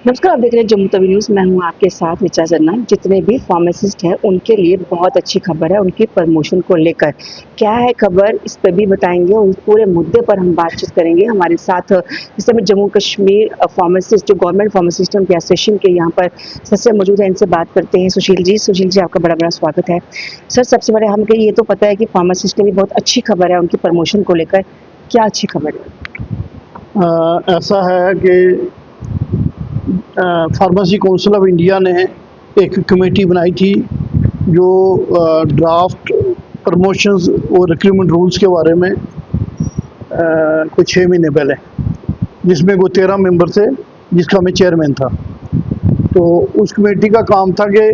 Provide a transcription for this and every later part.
नमस्कार, आप देख रहे हैं जम्मू तवी न्यूज़। मैं हूं आपके साथ ऋचा जन्ना। जितने भी फार्मासिस्ट हैं उनके लिए बहुत अच्छी खबर है उनकी प्रमोशन को लेकर। क्या है खबर, इस पर भी बताएंगे और इस पूरे मुद्दे पर हम बातचीत करेंगे। हमारे साथ इस समय जम्मू कश्मीर फार्मासिस्ट जो गवर्नमेंट फार्मासिस्ट उनके एसोसिएशन के यहाँ पर सदस्य मौजूद हैं, इनसे बात करते हैं। सुशील जी आपका बड़ा बड़ा स्वागत है। सर, सबसे पहले हमें ये तो पता है कि फार्मासिस्ट के लिए बहुत अच्छी खबर है उनकी प्रमोशन को लेकर। क्या अच्छी खबर है? ऐसा है कि फार्मेसी काउंसिल ऑफ इंडिया ने एक कमेटी बनाई थी जो ड्राफ्ट प्रमोशंस और रिक्रूटमेंट रूल्स के बारे में कुछ 6 महीने पहले, जिसमें वो 13 मेंबर थे, जिसका मैं चेयरमैन था। तो उस कमेटी का काम था कि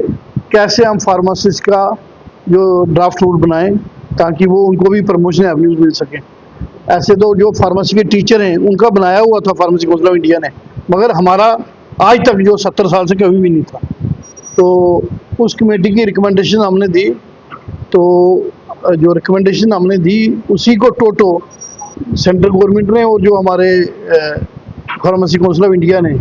कैसे हम फार्मासिस्ट का जो ड्राफ्ट रूल बनाएं ताकि वो उनको भी प्रमोशन एवेन्यूज मिल सके। ऐसे तो जो फार्मेसी के टीचर हैं उनका बनाया हुआ था फार्मेसी काउंसिल ऑफ इंडिया ने, मगर हमारा आज तक जो 70 साल से कभी भी नहीं था। तो उस कमेटी की रिकमेंडेशन हमने दी, तो जो रिकमेंडेशन हमने दी उसी को टोटो सेंट्रल गवर्नमेंट ने और जो हमारे फार्मेसी काउंसिल ऑफ इंडिया ने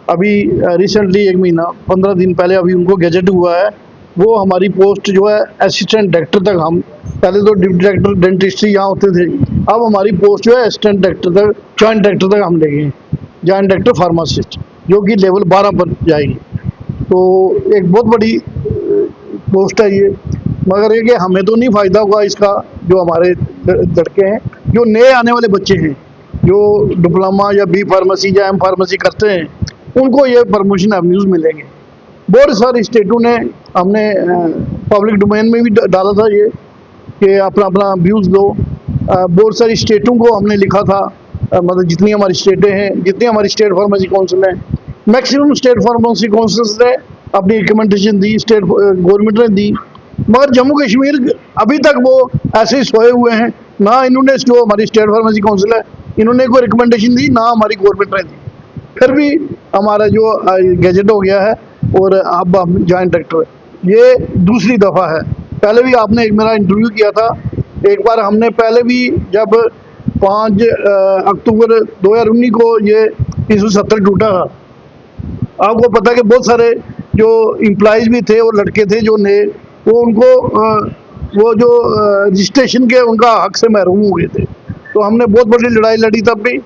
अभी रिसेंटली 1 महीना 15 दिन पहले अभी उनको गैजेट हुआ है। वो हमारी पोस्ट जो है असिस्टेंट डायरेक्टर तक, हम पहले तो डिप्टी डायरेक्टर डेंटिस्ट्री यहाँ होते थे, अब हमारी पोस्ट जो है असिस्टेंट डायरेक्टर तक, जॉइंट डायरेक्टर तक हम ले गए, जॉइंट डायरेक्टर फार्मासिस्ट, जो कि लेवल 12 पर जाएगी। तो एक बहुत बड़ी पोस्ट है ये, मगर ये कि हमें तो नहीं फ़ायदा हुआ इसका। जो हमारे लड़के हैं, जो नए आने वाले बच्चे हैं, जो डिप्लोमा या बी फार्मेसी या एम फार्मेसी करते हैं, उनको ये प्रमोशन एवेन्यूज़ मिलेंगे। बहुत सारे स्टेटों ने, हमने पब्लिक डोमेन में भी डाला था ये कि अपना अपना व्यूज़ दो। बहुत सारी स्टेटों को हमने लिखा था, मतलब जितनी हमारी स्टेटें हैं, जितनी हमारी स्टेट फार्मेसी काउंसिल हैं, मैक्सिमम स्टेट फार्मेसी काउंसिल्स ने अपनी रिकमेंडेशन दी, स्टेट गवर्नमेंट ने दी। मगर जम्मू कश्मीर अभी तक वो ऐसे ही सोए हुए हैं, ना इन्होंने, जो हमारी स्टेट फार्मेसी काउंसिल है, इन्होंने कोई रिकमेंडेशन दी, ना हमारी गवर्नमेंट ने दी। फिर भी हमारा जो गैजेट हो गया है और अब हम जॉइंट डायरेक्टर, ये दूसरी दफ़ा है। पहले भी आपने एक मेरा इंटरव्यू किया था, एक बार हमने पहले भी जब 5 अक्टूबर 2019 को ये 370 टूटा था। आपको पता है कि बहुत सारे जो एम्प्लॉइज भी थे और लड़के थे जो नए, वो उनको वो जो रजिस्ट्रेशन के उनका हक से महरूम हो गए थे। तो हमने बहुत बड़ी लड़ाई लड़ी, तब भी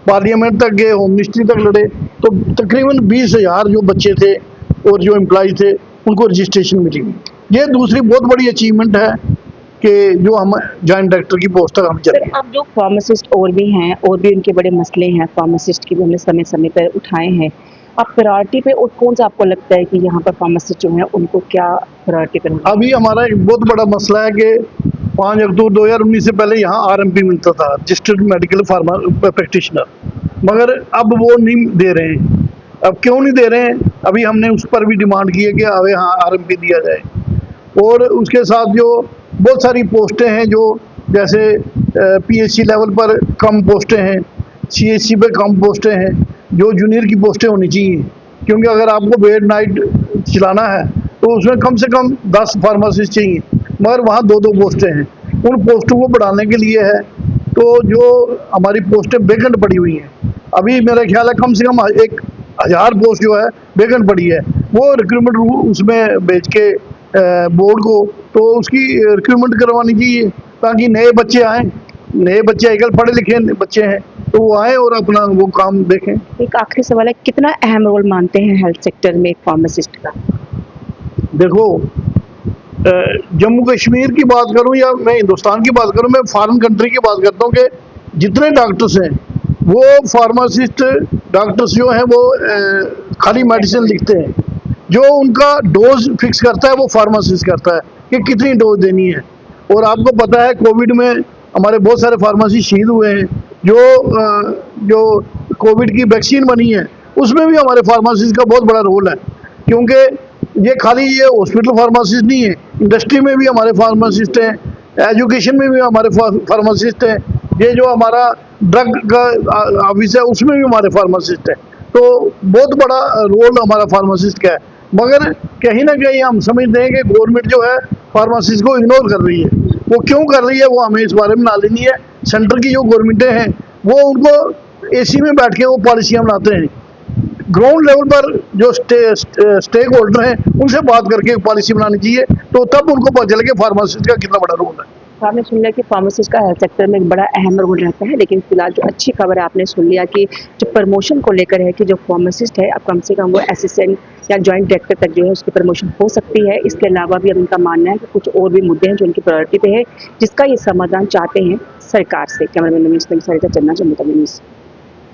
पार्लियामेंट तक गए, होम मिनिस्ट्री तक लड़े। तो तकरीबन 20,000 जो बच्चे थे और जो एम्प्लॉय थे उनको रजिस्ट्रेशन मिली। ये दूसरी बहुत बड़ी अचीवमेंट है कि जो हम जॉइंट डायरेक्टर की पोस्ट तक हम चले। अब जो फार्मासिस्ट और भी हैं, और भी उनके बड़े मसले हैं फार्मासिस्ट की, भी हमने समय समय पर उठाए हैं। अब प्रायोरिटी पे और कौन सा आपको लगता है कि यहाँ पर फार्मासिस्ट जो हैं उनको क्या प्रायोरिटी पर? अभी हमारा एक बहुत बड़ा मसला है कि 5 अक्टूबर 2019 से पहले यहाँ RMP मिलता था, रजिस्टर्ड मेडिकल फार्मा प्रैक्टिशनर, मगर अब वो नहीं दे रहे हैं। अब क्यों नहीं दे रहे हैं? अभी हमने उस पर भी डिमांड की है कि अब यहाँ RMP दिया जाए। और उसके साथ जो बहुत सारी पोस्टें हैं, जो जैसे PHC लेवल पर कम पोस्टें हैं, CHC पे कम पोस्टें हैं, जो जूनियर की पोस्टें होनी चाहिए। क्योंकि अगर आपको बेड नाइट चलाना है तो उसमें कम से कम 10 फार्मासिस्ट चाहिए, मगर वहाँ 2-2 पोस्टें हैं। उन पोस्टों को बढ़ाने के लिए है, तो जो हमारी पोस्टें वैकेंट पड़ी हुई हैं, अभी मेरा ख्याल है कम से कम 1,000 पोस्ट जो है वैकेंट पड़ी है, वो रिक्रूटमेंट उसमें भेज के बोर्ड को, तो उसकी रिक्रूटमेंट करवानी चाहिए ताकि नए बच्चे आएँ। नए बच्चे आजकल पढ़े लिखे बच्चे हैं, तो वो आए और अपना वो काम देखें। एक आखिरी सवाल है, कितना अहम रोल मानते हैं हेल्थ सेक्टर में एक फार्मासिस्ट का? देखो, जम्मू कश्मीर की बात करूं या मैं हिंदुस्तान की बात करूं, मैं फॉरेन कंट्री की बात करता हूं कि जितने डॉक्टर्स हैं वो फार्मासिस्ट डॉक्टर्स जो हैं वो खाली मेडिसिन लिखते हैं। जो उनका डोज फिक्स करता है वो फार्मासिस्ट करता है कि कितनी डोज देनी है। और आपको पता है कोविड में हमारे बहुत सारे फार्मासिस्ट शहीद हुए हैं। जो कोविड की वैक्सीन बनी है उसमें भी हमारे फार्मासिस्ट का बहुत बड़ा रोल है, क्योंकि ये खाली ये हॉस्पिटल फार्मासिस्ट नहीं है, इंडस्ट्री में भी हमारे फार्मासिस्ट हैं, एजुकेशन में भी हमारे फार्मासिस्ट हैं, ये जो हमारा ड्रग का ऑफिस है उसमें भी हमारे फार्मासिस्ट हैं। तो बहुत बड़ा रोल हमारा फार्मासिस्ट का है, मगर कहीं ना कहीं हम समझते हैं कि गवर्नमेंट जो है फार्मासिस्ट को इग्नोर कर रही है। वो क्यों कर रही है वो हमें इस बारे में नॉलेज नहीं है। सेंटर की जो गवर्नमेंटें हैं वो उनको AC में बैठ के वो पॉलिसियाँ बनाते हैं, ग्राउंड लेवल पर जो स्टेक होल्डर हैं उनसे बात करके पॉलिसी बनानी चाहिए, तो तब उनको पता चले कि फार्मासिस्ट का कितना बड़ा रोल है। तो आपने सुन लिया कि फार्मासिस्ट का हेल्थ सेक्टर में एक बड़ा अहम रोल रहता है, लेकिन फिलहाल जो अच्छी खबर है आपने सुन लिया कि जो प्रमोशन को लेकर है कि जो फार्मासिस्ट है अब कम से कम वो असिस्टेंट या जॉइंट डायरेक्टर तक जो है उसकी प्रमोशन हो सकती है। इसके अलावा भी अब उनका मानना है कि कुछ और भी मुद्दे हैं जो उनकी प्रायोरिटी पे है, जिसका ये समाधान चाहते हैं सरकार से। कैमरामैन नवीन सरिता चन्ना, जम्मू तवी न्यूज़।